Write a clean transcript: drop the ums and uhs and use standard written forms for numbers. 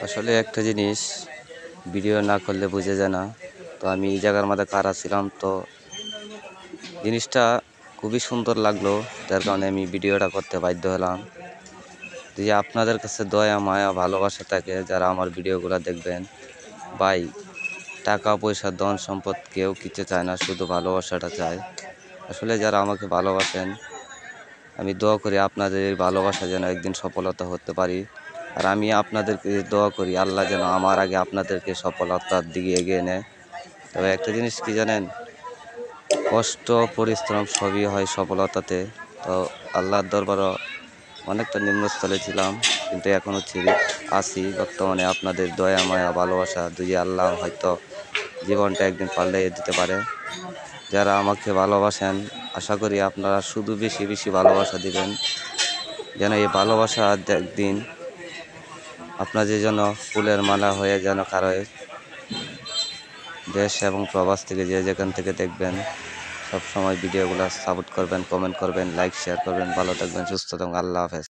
আসলে একটা জিনিস ভিডিও না করলে বোঝা যায় না। তো আমি এই জায়গার মধ্যে কারা ছিলাম, তো জিনিসটা খুবই সুন্দর লাগলো, যার কারণে আমি ভিডিওটা করতে বাধ্য হলাম। যদি আপনাদের কাছে দয়া মায়া ভালোবাসা থাকে, যারা আমার ভিডিওগুলো দেখবেন, ভাই টাকা পয়সা ধন সম্পদ কেউ কিছু চায় না, শুধু ভালোবাসাটা চায়। আসলে যারা আমাকে ভালোবাসেন, আমি দোয়া করি আপনাদের এই ভালোবাসা যেন একদিন সফলতা হতে পারি। আর আমি আপনাদেরকে দোয়া করি আল্লাহ যেন আমার আগে আপনাদেরকে সফলতার দিকে এগিয়ে নেয়। তবে একটা জিনিস কি জানেন, কষ্ট পরিশ্রম সবই হয় সফলতাতে। তো আল্লাহর দরবারও অনেকটা নিম্নস্থলে ছিলাম, কিন্তু এখনও আছি বর্তমানে আপনাদের দয়া মায়া ভালোবাসা যদি আল্লাহ হয়তো জীবনটা একদিন পাল্টাইয়ে দিতে পারে। যারা আমাকে ভালোবাসেন, আশা করি আপনারা শুধু বেশি বেশি ভালোবাসা দিবেন, যেন এই ভালোবাসা একদিন আপনাদের জন্য ফুলের মালা হয়ে যেন কারো দেশ এবং প্রবাস থেকে যে যেখান থেকে দেখবেন, সব সময় ভিডিওগুলো সাপোর্ট করবেন, কমেন্ট করবেন, লাইক শেয়ার করবেন। ভালো থাকবেন, সুস্থ থাকবেন। আল্লাহ হাফেজ।